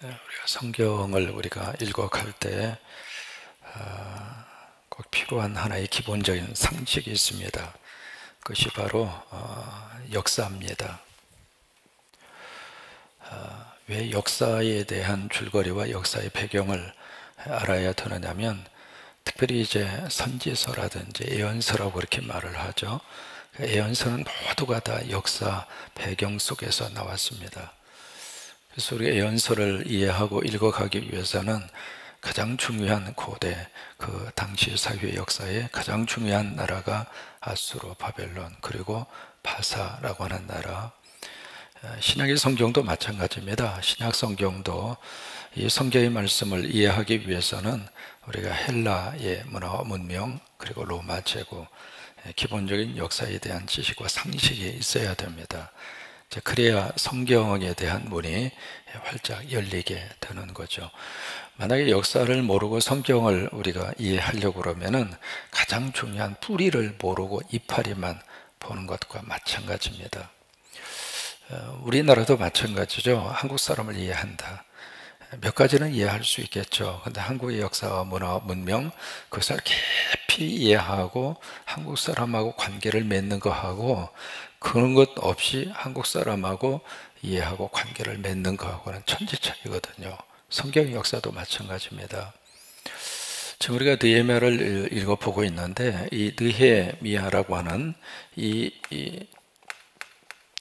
우리가 성경을 우리가 읽어갈 때 꼭 필요한 하나의 기본적인 상식이 있습니다. 그것이 바로 역사입니다. 왜 역사에 대한 줄거리와 역사의 배경을 알아야 되느냐면, 특별히 이제 선지서라든지 예언서라고 그렇게 말을 하죠. 예언서는 모두가 다 역사 배경 속에서 나왔습니다. 그래서 우리가 예언서를 이해하고 읽어가기 위해서는 가장 중요한 고대, 그 당시 사회 역사에 가장 중요한 나라가 아수르, 바벨론, 그리고 바사라고 하는 나라. 신약의 성경도 마찬가지입니다. 신약 성경도 이 성경의 말씀을 이해하기 위해서는 우리가 헬라의 문화와 문명, 그리고 로마 제국, 기본적인 역사에 대한 지식과 상식이 있어야 됩니다. 그래야 성경에 대한 문이 활짝 열리게 되는 거죠. 만약에 역사를 모르고 성경을 우리가 이해하려고 그러면은 가장 중요한 뿌리를 모르고 이파리만 보는 것과 마찬가지입니다. 우리나라도 마찬가지죠. 한국 사람을 이해한다. 몇 가지는 이해할 수 있겠죠. 근데 한국의 역사와 문화와 문명, 그것을 깊이 이해하고 한국 사람하고 관계를 맺는 거하고, 그런 것 없이 한국 사람하고 이해하고 관계를 맺는 거하고는 천지차이거든요. 성경 역사도 마찬가지입니다. 지금 우리가 느헤미야를 읽어보고 있는데, 이 느헤미야라고 하는 이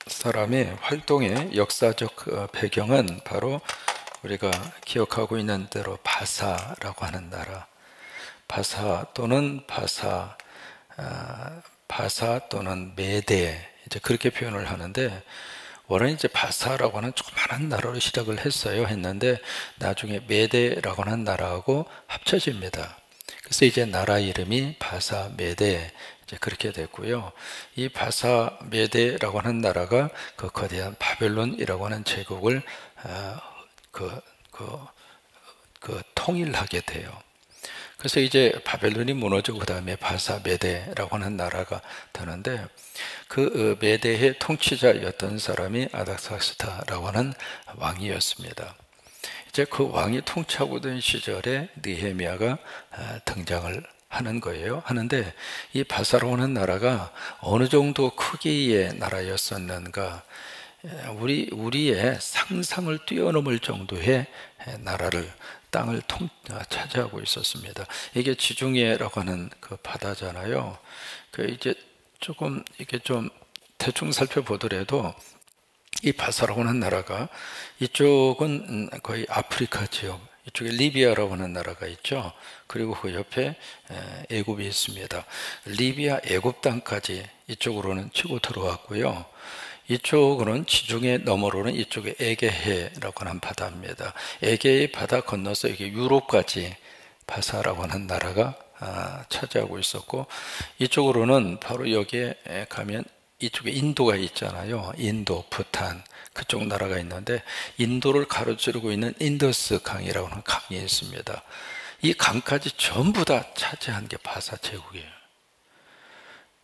사람의 활동의 역사적 배경은 바로 우리가 기억하고 있는 대로 바사라고 하는 나라, 바사 또는 메대, 이제 그렇게 표현을 하는데, 원래 이제 바사라고 하는 조그마한 나라로 시작을 했는데 나중에 메대라고 하는 나라하고 합쳐집니다. 그래서 이제 나라 이름이 바사 메대, 이제 그렇게 됐고요. 이 바사 메대라고 하는 나라가 그 거대한 바벨론이라고 하는 제국을 통일하게 돼요. 그래서 이제 바벨론이 무너지고 그 다음에 바사 메대라고 하는 나라가 되는데, 그 메대의 통치자였던 사람이 아닥사스다라고 하는 왕이었습니다. 이제 그 왕이 통치하고 있던 시절에 느헤미야가 등장을 하는 거예요. 하는데 이 바사라고 하는 나라가 어느 정도 크기의 나라였었는가, 우리의 상상을 뛰어넘을 정도의 나라를, 땅을 차지하고 있었습니다. 이게 지중해라고 하는 그 바다잖아요. 이제 조금 이게 좀 대충 살펴보더라도 이 바사라고 하는 나라가, 이쪽은 거의 아프리카 지역, 이쪽에 리비아라고 하는 나라가 있죠. 그리고 그 옆에 애굽이 있습니다. 리비아, 애굽 땅까지 이쪽으로는 치고 들어왔고요. 이쪽으로는 지중해 너머로는 이쪽에 에게해라고 하는 바다입니다. 에게해 바다 건너서 이게 유럽까지 바사라고 하는 나라가 차지하고 있었고, 이쪽으로는 바로 여기에 가면 이쪽에 인도가 있잖아요. 인도, 부탄, 그쪽 나라가 있는데, 인도를 가로지르고 있는 인더스 강이라고 하는 강이 있습니다. 이 강까지 전부 다 차지한 게 바사 제국이에요.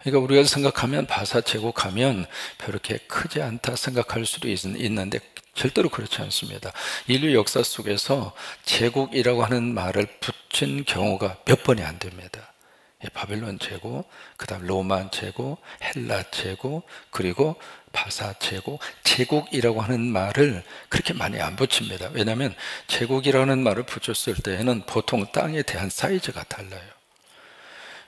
그러니까 우리가 생각하면 바사 제국 하면 그렇게 크지 않다 생각할 수도 있는데 절대로 그렇지 않습니다. 인류 역사 속에서 제국이라고 하는 말을 붙인 경우가 몇 번이 안 됩니다. 바벨론 제국, 그 다음 로마 제국, 헬라 제국, 그리고 바사 제국, 제국이라고 하는 말을 그렇게 많이 안 붙입니다. 왜냐하면 제국이라는 말을 붙였을 때에는 보통 땅에 대한 사이즈가 달라요.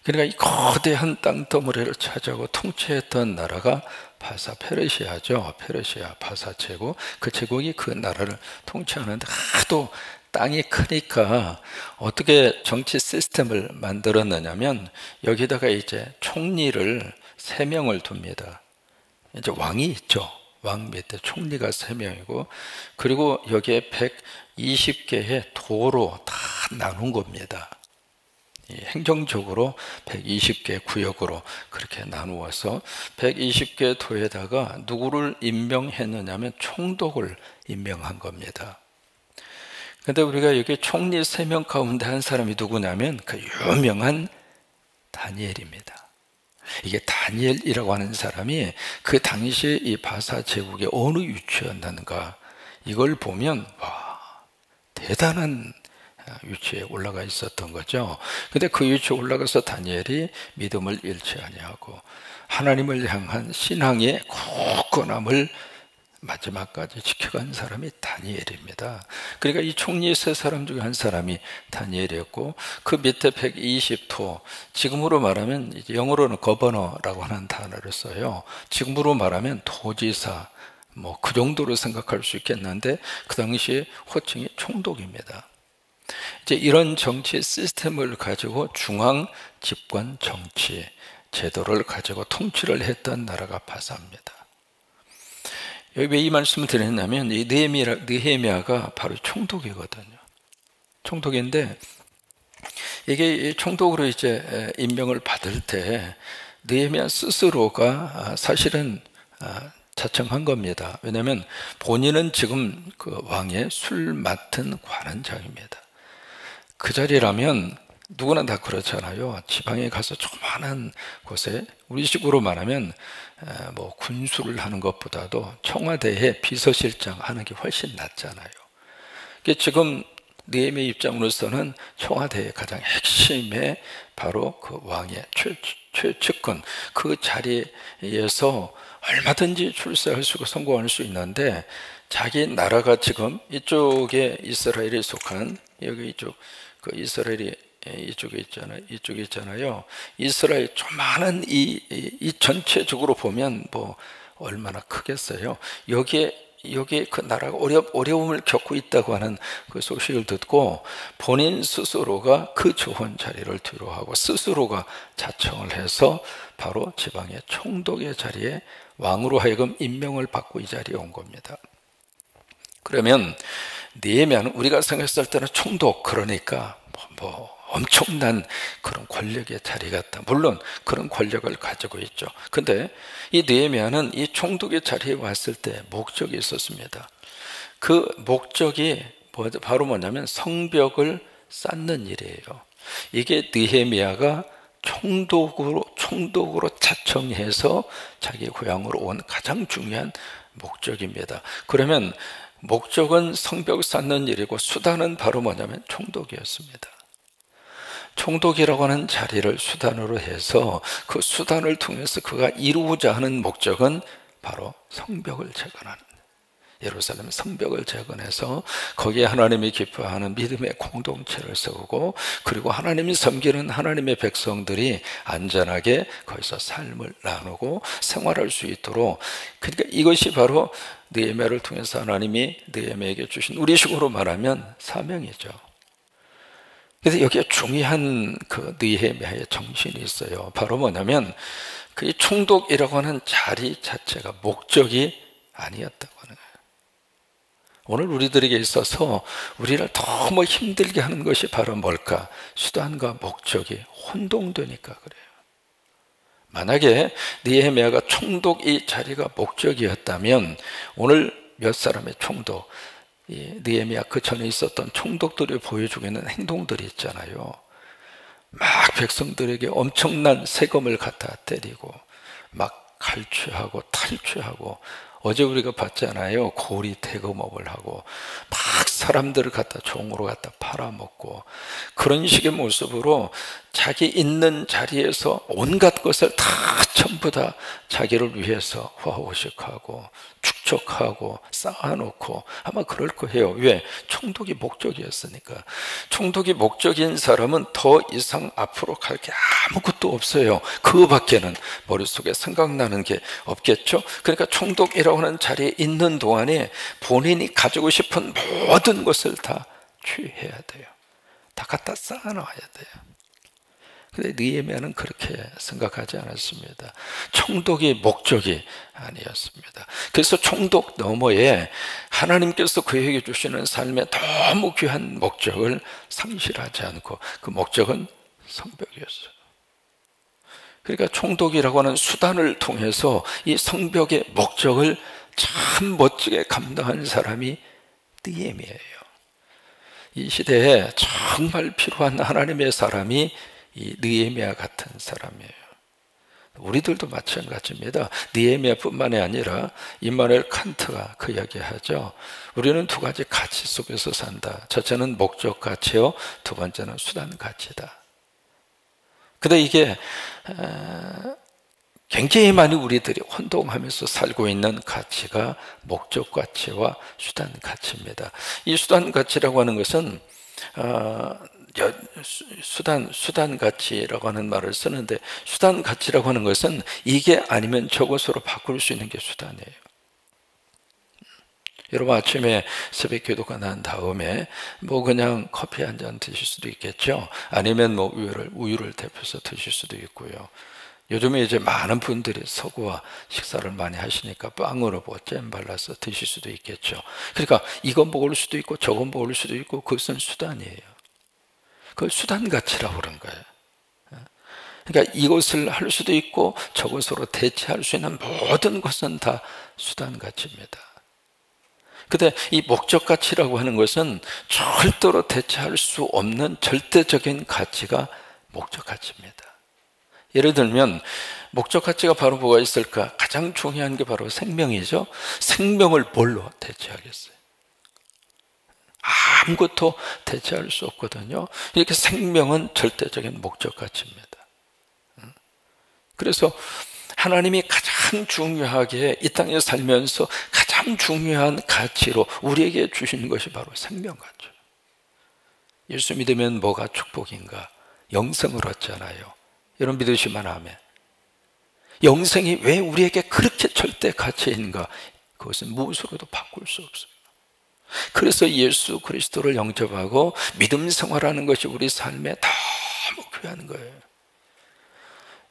그러니까 이 거대한 땅덩어리를 차지하고 통치했던 나라가 바사 페르시아죠. 페르시아, 바사 제국. 그 제국이 그 나라를 통치하는데 하도 땅이 크니까 어떻게 정치 시스템을 만들었느냐면, 여기다가 이제 총리를 3명을 둡니다. 이제 왕이 있죠. 왕 밑에 총리가 3명이고, 그리고 여기에 120개의 도로 다 나눈 겁니다. 행정적으로 120개 구역으로 그렇게 나누어서 120개 도에다가 누구를 임명했느냐면 총독을 임명한 겁니다. 근데 우리가 여기 총리 3명 가운데 한 사람이 누구냐면 그 유명한 다니엘입니다. 이게 다니엘이라고 하는 사람이 그 당시에 이 바사 제국의 어느 위치였는가, 이걸 보면 와, 대단한 위치에 올라가 있었던 거죠. 근데 그 위치에 올라가서 다니엘이 믿음을 잃지 아니하고 하나님을 향한 신앙의 굳건함을 마지막까지 지켜간 사람이 다니엘입니다. 그러니까 이 총리 세 사람 중에 한 사람이 다니엘이었고, 그 밑에 120도, 지금으로 말하면 이제 영어로는 거버너라고 하는 단어를 써요. 지금으로 말하면 도지사, 뭐 그 정도로 생각할 수 있겠는데 그 당시에 호칭이 총독입니다. 이제 이런 정치 시스템을 가지고 중앙 집권 정치 제도를 가지고 통치를 했던 나라가 바사입니다. 여기 왜 이 말씀을 드렸냐면, 이 느헤미야가 바로 총독이거든요. 총독인데, 이게 총독으로 이제 임명을 받을 때 느헤미야 스스로가 사실은 자청한 겁니다. 왜냐하면 본인은 지금 그 왕의 술 맡은 관원장입니다. 그 자리라면 누구나 다 그렇잖아요. 지방에 가서 조그마한 곳에, 우리식으로 말하면 뭐 군수를 하는 것보다도 청와대에 비서실장 하는 게 훨씬 낫잖아요. 지금 느헤미야 입장으로서는 청와대의 가장 핵심에 바로 그 왕의 최측근, 그 자리에서 얼마든지 출세할 수 있고 성공할 수 있는데, 자기 나라가 지금 이쪽에 이스라엘에 속한, 여기 이쪽 그 이스라엘이 이쪽에 있잖아요. 이스라엘 조만한 이 전체적으로 보면 뭐 얼마나 크겠어요. 여기에 그 나라가 어려움을 겪고 있다고 하는 그 소식을 듣고 본인 스스로가 그 좋은 자리를 뒤로하고 스스로가 자청을 해서 바로 지방의 총독의 자리에 왕으로 하여금 임명을 받고 이 자리에 온 겁니다. 그러면 느헤미야는 우리가 생각했을 때는 총독, 그러니까 뭐 엄청난 그런 권력의 자리 같다. 물론 그런 권력을 가지고 있죠. 근데 이 느헤미야는 이 총독의 자리에 왔을 때 목적이 있었습니다. 그 목적이 바로 뭐냐면 성벽을 쌓는 일이에요. 이게 느헤미야가 총독으로 자청해서 자기 고향으로 온 가장 중요한 목적입니다. 그러면 목적은 성벽 쌓는 일이고 수단은 바로 뭐냐면 총독이었습니다. 총독이라고 하는 자리를 수단으로 해서 그 수단을 통해서 그가 이루고자 하는 목적은 바로 성벽을 재건하는, 예루살렘 성벽을 재건해서 거기에 하나님이 기뻐하는 믿음의 공동체를 세우고, 그리고 하나님이 섬기는 하나님의 백성들이 안전하게 거기서 삶을 나누고 생활할 수 있도록, 그러니까 이것이 바로 느헤미야를 통해서 하나님이 느헤미야에게 주신, 우리식으로 말하면 사명이죠. 그래서 여기에 중요한 그 느헤미야의 정신이 있어요. 바로 뭐냐면 그 총독이라고 하는 자리 자체가 목적이 아니었다고 하는 거예요. 오늘 우리들에게 있어서 우리를 너무 힘들게 하는 것이 바로 뭘까? 수단과 목적이 혼동되니까 그래요. 만약에 느헤미야가 총독 이 자리가 목적이었다면 오늘 몇 사람의 총독, 느헤미야 그 전에 있었던 총독들이 보여주고 있는 행동들이 있잖아요. 막 백성들에게 엄청난 세금을 갖다 때리고 막 갈취하고 탈취하고, 어제 우리가 봤잖아요. 고리 대금업을 하고 막 사람들을 갖다 종으로 갖다 팔아먹고, 그런 식의 모습으로 자기 있는 자리에서 온갖 것을 다 전부 다 자기를 위해서 화호식하고 축적하고 쌓아놓고 아마 그럴 거예요. 왜? 총독이 목적이었으니까. 총독이 목적인 사람은 더 이상 앞으로 갈 게 아무것도 없어요. 그 밖에는 머릿속에 생각나는 게 없겠죠. 그러니까 총독이라고 하는 자리에 있는 동안에 본인이 가지고 싶은 모든 것을 다 취해야 돼요. 다 갖다 쌓아놔야 돼요. 근데 느헤미야는 그렇게 생각하지 않았습니다. 총독의 목적이 아니었습니다. 그래서 총독 너머에 하나님께서 그에게 주시는 삶의 너무 귀한 목적을 상실하지 않고, 그 목적은 성벽이었어요. 그러니까 총독이라고 하는 수단을 통해서 이 성벽의 목적을 참 멋지게 감당한 사람이 느헤미야예요. 이 시대에 정말 필요한 하나님의 사람이 이 느헤미야 같은 사람이에요. 우리들도 마찬가지입니다. 느헤미야뿐만이 아니라 임마누엘 칸트가 그 이야기하죠. 우리는 두 가지 가치 속에서 산다. 첫째는 목적 가치요, 두 번째는 수단 가치다. 근데 이게 굉장히 많이 우리들이 혼동하면서 살고 있는 가치가 목적 가치와 수단 가치입니다. 이 수단 가치라고 하는 것은 수단 가치라고 하는 말을 쓰는데, 수단 가치라고 하는 것은 이게 아니면 저것으로 바꿀 수 있는 게 수단이에요. 여러분 아침에 새벽 기도가 난 다음에 뭐 그냥 커피 한 잔 드실 수도 있겠죠. 아니면 뭐 우유를 데펴서 드실 수도 있고요. 요즘에 이제 많은 분들이 서구와 식사를 많이 하시니까 빵으로 뭐 잼 발라서 드실 수도 있겠죠. 그러니까 이건 먹을 수도 있고 저건 먹을 수도 있고, 그것은 수단이에요. 그걸 수단 가치라고 그런 거예요. 그러니까 이것을 할 수도 있고 저것으로 대체할 수 있는 모든 것은 다 수단 가치입니다. 근데 이 목적 가치라고 하는 것은 절대로 대체할 수 없는 절대적인 가치가 목적 가치입니다. 예를 들면 목적 가치가 바로 뭐가 있을까? 가장 중요한 게 바로 생명이죠. 생명을 뭘로 대체하겠어요? 아무것도 대체할 수 없거든요. 이렇게 생명은 절대적인 목적 가치입니다. 그래서 하나님이 가장 중요하게 이 땅에 살면서 가장 중요한 가치로 우리에게 주시는 것이 바로 생명 가치. 예수 믿으면 뭐가 축복인가? 영생을 얻잖아요. 여러분 믿으시면 아멘. 영생이 왜 우리에게 그렇게 절대 가치인가? 그것은 무엇으로도 바꿀 수 없어요. 그래서 예수 그리스도를 영접하고 믿음 생활하는 것이 우리 삶에 너무 귀한 거예요.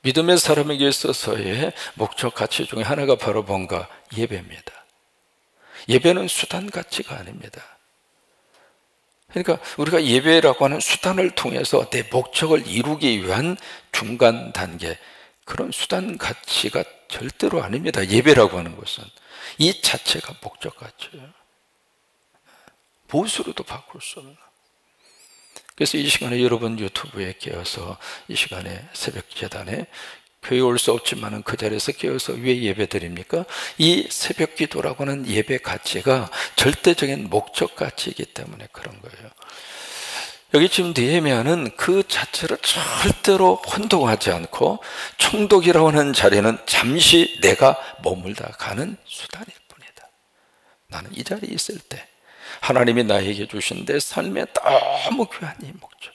믿음의 사람에게 있어서의 목적 가치 중에 하나가 바로 뭔가? 예배입니다. 예배는 수단 가치가 아닙니다. 그러니까 우리가 예배라고 하는 수단을 통해서 내 목적을 이루기 위한 중간 단계, 그런 수단 가치가 절대로 아닙니다. 예배라고 하는 것은 이 자체가 목적 가치예요. 무엇으로도 바꿀 수 없는. 그래서 이 시간에 여러분 유튜브에 끼어서 이 시간에 새벽 제단에 교회 올 수 없지만 그 자리에서 끼어서 왜 예배 드립니까? 이 새벽 기도라고 하는 예배 가치가 절대적인 목적 가치이기 때문에 그런 거예요. 여기 지금 느헤미야는 그 자체를 절대로 혼동하지 않고, 총독이라고 하는 자리는 잠시 내가 머물다 가는 수단일 뿐이다. 나는 이 자리에 있을 때 하나님이 나에게 주신 내 삶에 너무 귀한 이 목적,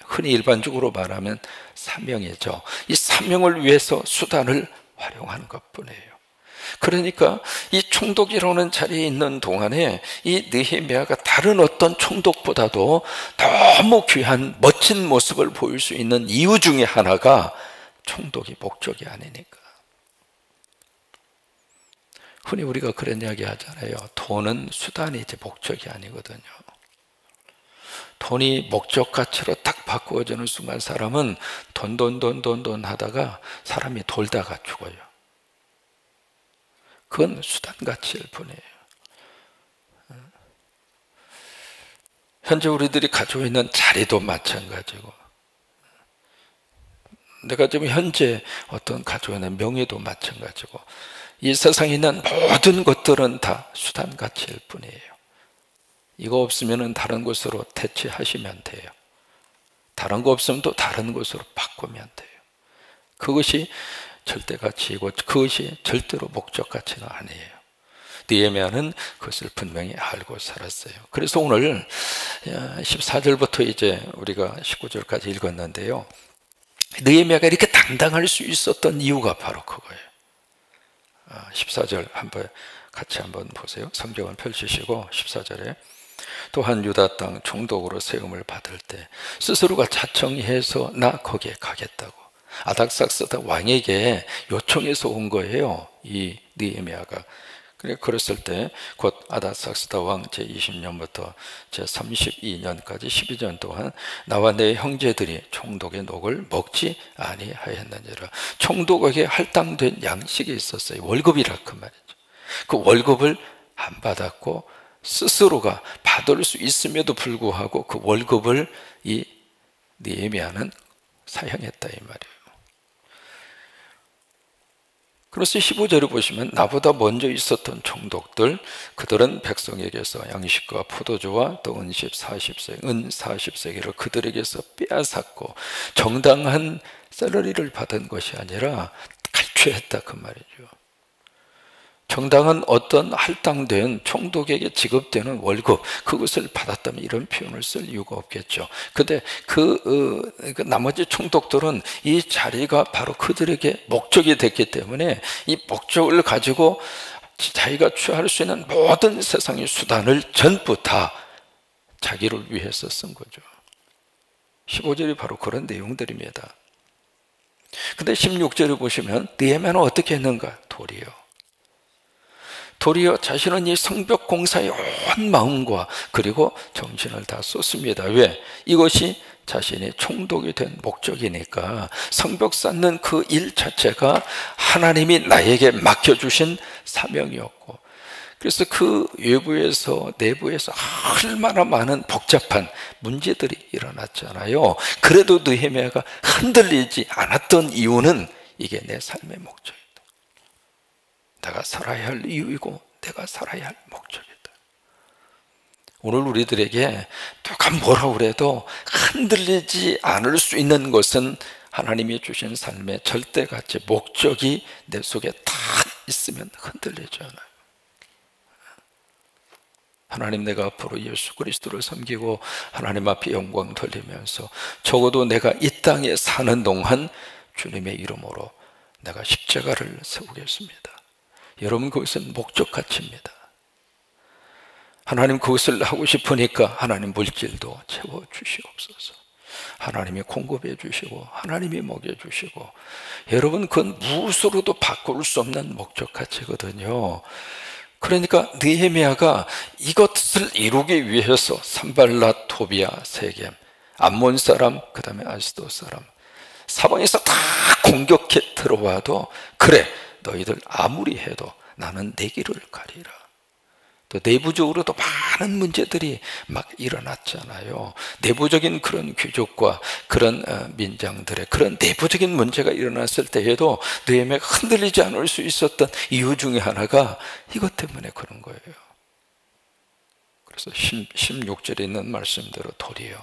흔히 일반적으로 말하면 사명이죠. 이 사명을 위해서 수단을 활용하는 것뿐이에요. 그러니까 이 총독이라는 자리에 있는 동안에 이 느헤미야가 다른 어떤 총독보다도 너무 귀한 멋진 모습을 보일 수 있는 이유 중에 하나가 총독이 목적이 아니니까. 흔히 우리가 그런 이야기 하잖아요. 돈은 수단이지 목적이 아니거든요. 돈이 목적 가치로 딱 바꾸어지는 순간 사람은 돈 하다가 사람이 돌다가 죽어요. 그건 수단 가치일 뿐이에요. 현재 우리들이 가지고 있는 자리도 마찬가지고, 내가 지금 현재 어떤 가지고 있는 명예도 마찬가지고, 이 세상에 있는 모든 것들은 다 수단 가치일 뿐이에요. 이거 없으면 다른 것으로 대체하시면 돼요. 다른 거 없으면 또 다른 것으로 바꾸면 돼요. 그것이 절대 가치이고 그것이 절대로 목적 가치가 아니에요. 느헤미야는 그것을 분명히 알고 살았어요. 그래서 오늘 14절부터 이제 우리가 19절까지 읽었는데요. 느헤미야가 이렇게 당당할 수 있었던 이유가 바로 그거예요. 14절 같이 한번 보세요. 성경을 펼치시고 14절에 또한 유다 땅 총독으로 세움을 받을 때 스스로가 자청해서 나 거기에 가겠다고 아닥삭스다 왕에게 요청해서 온 거예요. 이 느헤미야가. 그랬을 때 곧 아닥삭스다 왕 제20년부터 제32년까지 12년 동안 나와 내 형제들이 총독의 녹을 먹지 아니하였느니라. 총독에게 할당된 양식이 있었어요. 월급이라 그 말이죠. 그 월급을 안 받았고 스스로가 받을 수 있음에도 불구하고 그 월급을 이 느헤미야는 사형했다 이 말이에요. 그래서 15절에 보시면 나보다 먼저 있었던 총독들, 그들은 백성에게서 양식과 포도주와 또 은십 40세, 은 40세기를 그들에게서 빼앗았고 정당한 샐러리를 받은 것이 아니라 갈취했다 그 말이죠. 정당한 어떤 할당된 총독에게 지급되는 월급, 그것을 받았다면 이런 표현을 쓸 이유가 없겠죠. 근데 그 나머지 총독들은 이 자리가 바로 그들에게 목적이 됐기 때문에 이 목적을 가지고 자기가 취할 수 있는 모든 세상의 수단을 전부 다 자기를 위해서 쓴 거죠. 15절이 바로 그런 내용들입니다. 근데 16절을 보시면 느헤미야는 어떻게 했는가? 도리어 자신은 이 성벽 공사에 온 마음과 그리고 정신을 다 쏟습니다. 왜? 이것이 자신이 총독이 된 목적이니까. 성벽 쌓는 그 일 자체가 하나님이 나에게 맡겨주신 사명이었고, 그래서 그 외부에서 내부에서 얼마나 많은 복잡한 문제들이 일어났잖아요. 그래도 느헤미야가 흔들리지 않았던 이유는 이게 내 삶의 목적이다. 내가 살아야 할 이유이고 내가 살아야 할 목적이다. 오늘 우리들에게 누가 뭐라 그래도 흔들리지 않을 수 있는 것은 하나님이 주신 삶의 절대가치 목적이 내 속에 다 있으면 흔들리지 않아요. 하나님, 내가 앞으로 예수 그리스도를 섬기고 하나님 앞에 영광 돌리면서 적어도 내가 이 땅에 사는 동안 주님의 이름으로 내가 십자가를 세우겠습니다. 여러분, 그것은 목적가치입니다. 하나님, 그것을 하고 싶으니까 하나님 물질도 채워주시옵소서. 하나님이 공급해 주시고 하나님이 먹여 주시고, 여러분, 그건 무엇으로도 바꿀 수 없는 목적가치거든요. 그러니까 느헤미야가 이것을 이루기 위해서 산발랏, 토비야, 세겜, 암몬 사람, 그 다음에 아스돗 사람, 사방에서 다 공격해 들어와도 그래, 너희들 아무리 해도 나는 내 길을 가리라. 또 내부적으로도 많은 문제들이 막 일어났잖아요. 내부적인 그런 귀족과 그런 민장들의 그런 내부적인 문제가 일어났을 때에도 느헤미야가 흔들리지 않을 수 있었던 이유 중에 하나가 이것 때문에 그런 거예요. 그래서 16절에 있는 말씀대로 도리어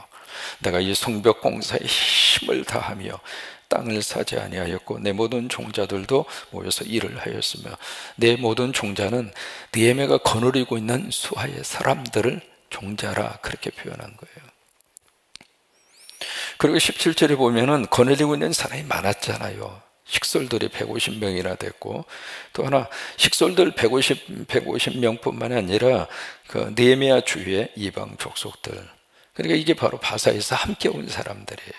내가 이 성벽 공사에 힘을 다하며 땅을 사지 아니하였고 내 모든 종자들도 모여서 일을 하였으며, 내 모든 종자는 느헤미야가 거느리고 있는 수하의 사람들을 종자라 그렇게 표현한 거예요. 그리고 17절에 보면은 거느리고 있는 사람이 많았잖아요. 식솔들이 150명이나 됐고, 또 하나 식솔들 150명뿐만 아니라 그 느헤미야 주위의 이방 족속들, 그러니까 이게 바로 바사에서 함께 온 사람들이에요.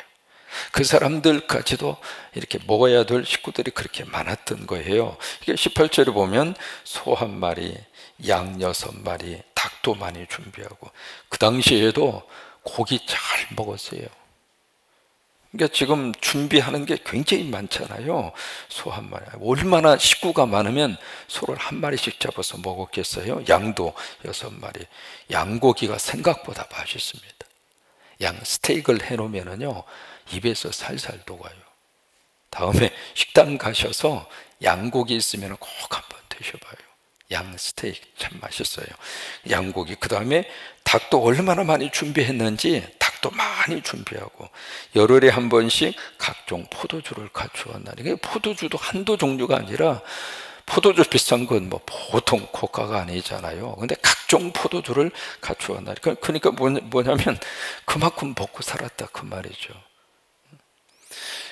그 사람들까지도 이렇게 먹어야 될 식구들이 그렇게 많았던 거예요. 이게 18절에 보면 소 한 마리, 양 6마리, 닭도 많이 준비하고, 그 당시에도 고기 잘 먹었어요. 그러니까 지금 준비하는 게 굉장히 많잖아요. 소 한 마리, 얼마나 식구가 많으면 소를 한 마리씩 잡아서 먹었겠어요. 양도 6마리. 양고기가 생각보다 맛있습니다. 양 스테이크를 해놓으면요 입에서 살살 녹아요. 다음에 식당 가셔서 양고기 있으면 꼭 한번 드셔봐요. 양 스테이크 참 맛있어요. 양고기, 그 다음에 닭도 얼마나 많이 준비했는지 닭도 많이 준비하고, 열흘에 한 번씩 각종 포도주를 갖추었나니, 포도주도 한두 종류가 아니라, 포도주 비싼 건 뭐 보통 고가가 아니잖아요. 근데 각종 포도주를 갖추었나니, 그러니까 뭐냐면 그만큼 먹고 살았다 그 말이죠.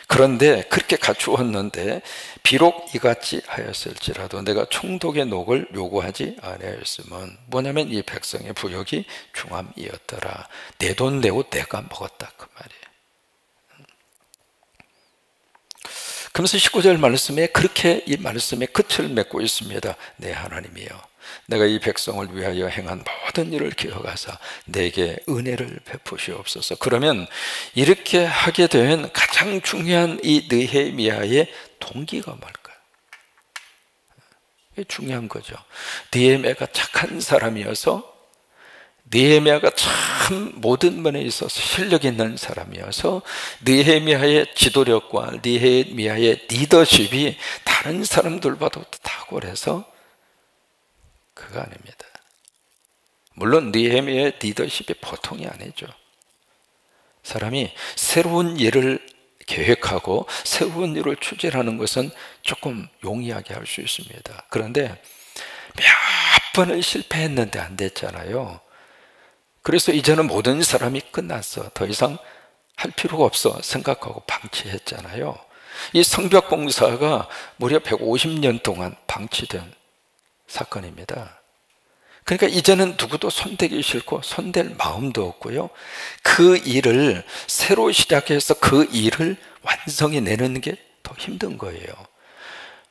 그런데 그렇게 갖추었는데 비록 이같이 하였을지라도 내가 총독의 녹을 요구하지 아니하였으면, 뭐냐면 이 백성의 부역이 중함이었더라. 내 돈 내고 내가 먹었다 그 말이에요. 그러면서 19절 말씀에 그렇게 이 말씀에 끝을 맺고 있습니다. 내 하나님이여, 내가 이 백성을 위하여 행한 모든 일을 기억하사 내게 은혜를 베푸시옵소서. 그러면 이렇게 하게 된 가장 중요한 이 느헤미야의 동기가 뭘까요? 이게 중요한 거죠. 느헤미야가 착한 사람이어서 느헤미야가 참 모든 면에 있어서 실력 있는 사람이어서 느헤미야의 지도력과 느헤미야의 리더십이 다른 사람들보다 탁월해서 그거 아닙니다. 물론 느헤미야의 리더십이 보통이 아니죠. 사람이 새로운 일을 계획하고 새로운 일을 추진하는 것은 조금 용이하게 할 수 있습니다. 그런데 몇 번을 실패했는데 안 됐잖아요. 그래서 이제는 모든 사람이 끝났어. 더 이상 할 필요가 없어 생각하고 방치했잖아요. 이 성벽 공사가 무려 150년 동안 방치된 사건입니다. 그러니까 이제는 누구도 손대기 싫고 손댈 마음도 없고요. 그 일을 새로 시작해서 그 일을 완성해 내는 게 더 힘든 거예요.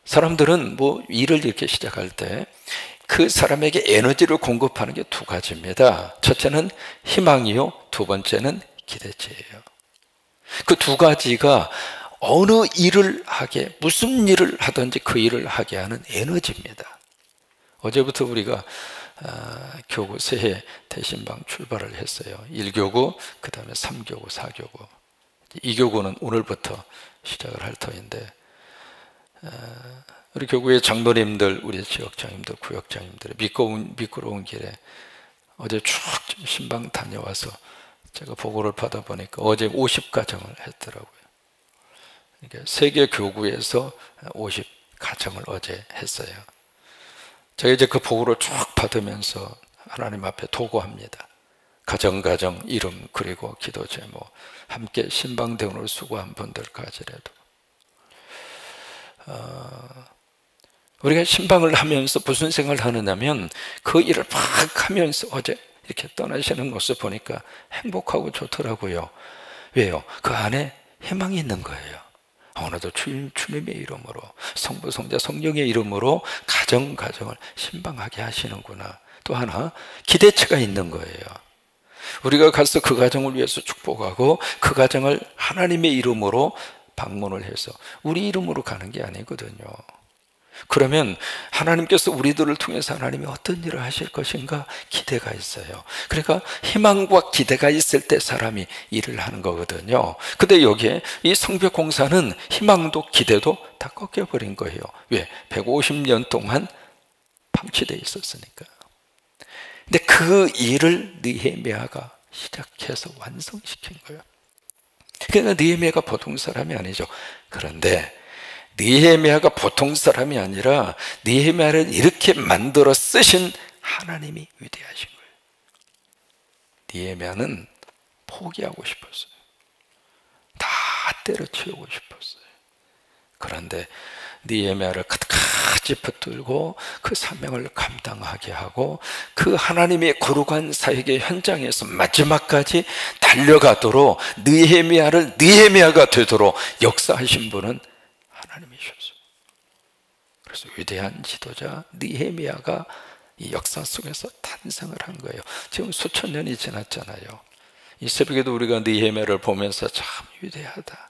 사람들은 뭐 일을 이렇게 시작할 때 그 사람에게 에너지를 공급하는 게 두 가지입니다. 첫째는 희망이요, 두 번째는 기대치예요. 그 두 가지가 어느 일을 하게, 무슨 일을 하든지 그 일을 하게 하는 에너지입니다. 어제부터 우리가 교구 새해 대신방 출발을 했어요. 1교구, 그 다음에 3교구, 4교구. 2교구는 오늘부터 시작을 할 터인데, 우리 교구의 장로님들, 우리 지역장님들, 구역장님들 미끄러운 길에 어제 쭉 신방 다녀와서 제가 보고를 받아보니까 어제 50가정을 했더라고요. 그러니까 세계 교구에서 50가정을 어제 했어요. 제가 이제 그 보고를 쭉 받으면서 하나님 앞에 도구합니다. 가정 이름 그리고 기도 제목, 함께 신방대원으로 수고한 분들까지라도 우리가 신방을 하면서 무슨 생각을 하느냐면 그 일을 막 하면서 어제 이렇게 떠나시는 모습 보니까 행복하고 좋더라고요. 왜요? 그 안에 희망이 있는 거예요. 오늘도 주님의 이름으로, 성부, 성자, 성령의 이름으로 가정을 신방하게 하시는구나. 또 하나 기대치가 있는 거예요. 우리가 가서 그 가정을 위해서 축복하고 그 가정을 하나님의 이름으로 방문을 해서 우리 이름으로 가는 게 아니거든요. 그러면 하나님께서 우리들을 통해서 하나님이 어떤 일을 하실 것인가 기대가 있어요. 그러니까 희망과 기대가 있을 때 사람이 일을 하는 거거든요. 근데 여기에 이 성벽 공사는 희망도 기대도 다 꺾여버린 거예요. 왜? 150년 동안 방치되어 있었으니까. 근데 그 일을 느헤미야가 시작해서 완성시킨 거예요. 그러니까 느헤미야가 보통 사람이 아니죠. 그런데 느헤미야가 보통 사람이 아니라 느헤미야를 이렇게 만들어 쓰신 하나님이 위대하신 거예요. 느헤미야는 포기하고 싶었어요. 다 때려치우고 싶었어요. 그런데 느헤미야를 끝까지 붙들고 그 사명을 감당하게 하고 그 하나님의 거룩한 사역의 현장에서 마지막까지 달려가도록 느헤미야를 느헤미야가 되도록 역사하신 분은 하나님이셨어요. 그래서 위대한 지도자 느헤미야가 이 역사 속에서 탄생을 한 거예요. 지금 수천 년이 지났잖아요. 이 새벽에도 우리가 느헤미야를 보면서 참 위대하다,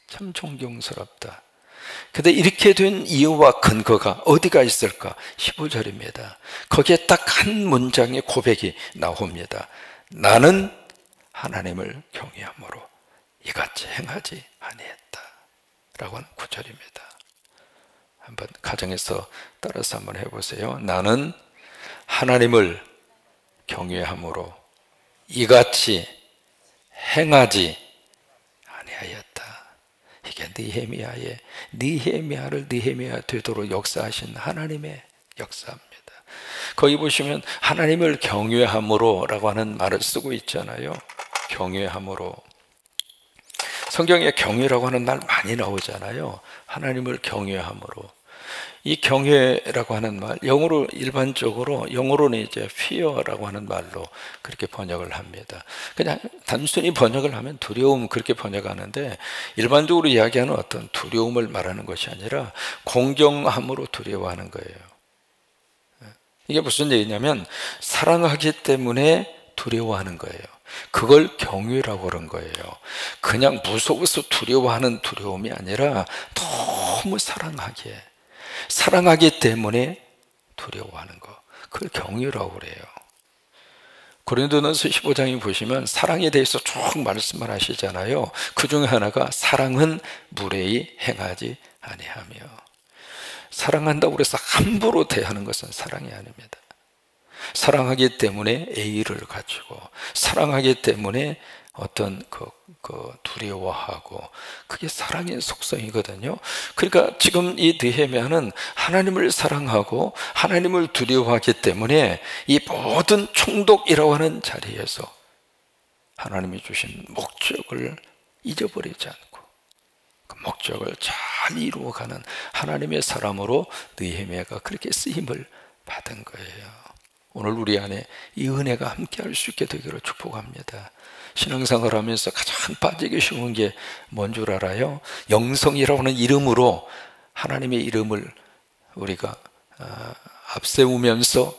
참 존경스럽다. 근데 이렇게 된 이유와 근거가 어디가 있을까? 15절입니다. 거기에 딱 한 문장의 고백이 나옵니다. 나는 하나님을 경외함으로 이같이 행하지 아니했다 라고 하는 구절입니다. 한번 가정에서 따라서 한번 해보세요. 나는 하나님을 경외함으로 이같이 행하지 아니하였다. 이게 느헤미야를 느헤미야 되도록 역사하신 하나님의 역사입니다. 거기 보시면 하나님을 경외함으로 라고 하는 말을 쓰고 있잖아요. 경외함으로. 성경에 경외라고 하는 말 많이 나오잖아요. 하나님을 경외함으로. 이 경외라고 하는 말, 영어로는 이제 fear라고 하는 말로 그렇게 번역을 합니다. 그냥 단순히 번역을 하면 두려움 그렇게 번역하는데 일반적으로 이야기하는 어떤 두려움을 말하는 것이 아니라 공경함으로 두려워하는 거예요. 이게 무슨 얘기냐면 사랑하기 때문에 두려워하는 거예요. 그걸 경외라고 그런 거예요. 그냥 무서워서 두려워하는 두려움이 아니라 너무 사랑하기 때문에 두려워하는 거, 그걸 경외라고 그래요. 고린도전서 15장에 보시면 사랑에 대해서 쭉 말씀을 하시잖아요. 그 중에 하나가 사랑은 무례히 행하지 아니하며. 사랑한다고 해서 함부로 대하는 것은 사랑이 아닙니다. 사랑하기 때문에 A를 가지고, 사랑하기 때문에 어떤 두려워하고, 그게 사랑의 속성이거든요. 그러니까 지금 이 느헤미야는 하나님을 사랑하고 하나님을 두려워하기 때문에 이 모든 총독이라고 하는 자리에서 하나님이 주신 목적을 잊어버리지 않고 그 목적을 잘 이루어가는 하나님의 사람으로 느헤미야가 그렇게 쓰임을 받은 거예요. 오늘 우리 안에 이 은혜가 함께 할 수 있게 되기를 축복합니다. 신앙생활을 하면서 가장 빠지기 쉬운 게 뭔 줄 알아요? 영성이라고 하는 이름으로 하나님의 이름을 우리가 앞세우면서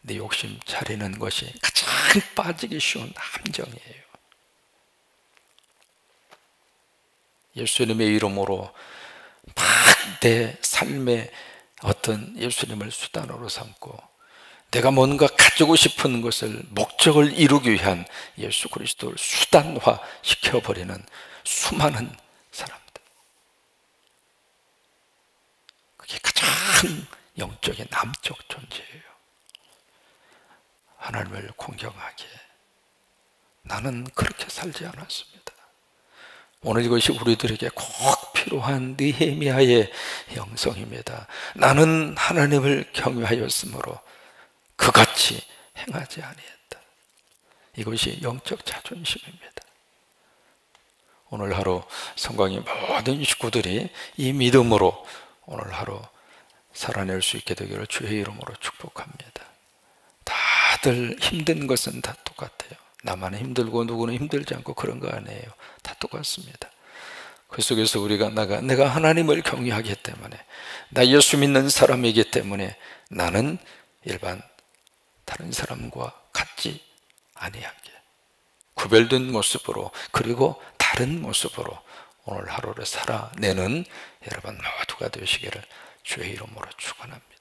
내 욕심 차리는 것이 가장 빠지기 쉬운 함정이에요. 예수님의 이름으로 막 내 삶의 어떤 예수님을 수단으로 삼고 내가 뭔가 가지고 싶은 것을 목적을 이루기 위한 예수 그리스도를 수단화 시켜버리는 수많은 사람들, 그게 가장 영적인 남적 존재예요. 하나님을 공경하기에 나는 그렇게 살지 않았습니다. 오늘 이것이 우리들에게 꼭 필요한 느헤미야의 영성입니다. 나는 하나님을 경외하였으므로 그같이 행하지 아니했다. 이것이 영적 자존심입니다. 오늘 하루 성광의 모든 식구들이 이 믿음으로 오늘 하루 살아낼 수 있게 되기를 주의 이름으로 축복합니다. 다들 힘든 것은 다 똑같아요. 나만 힘들고 누구는 힘들지 않고 그런 거 아니에요. 다 똑같습니다. 그 속에서 우리가 내가 하나님을 경외하기 때문에, 나 예수 믿는 사람이기 때문에 나는 일반 다른 사람과 같지 아니하게 구별된 모습으로, 그리고 다른 모습으로 오늘 하루를 살아내는 여러분 모두가 되시기를 주의 이름으로 축원합니다.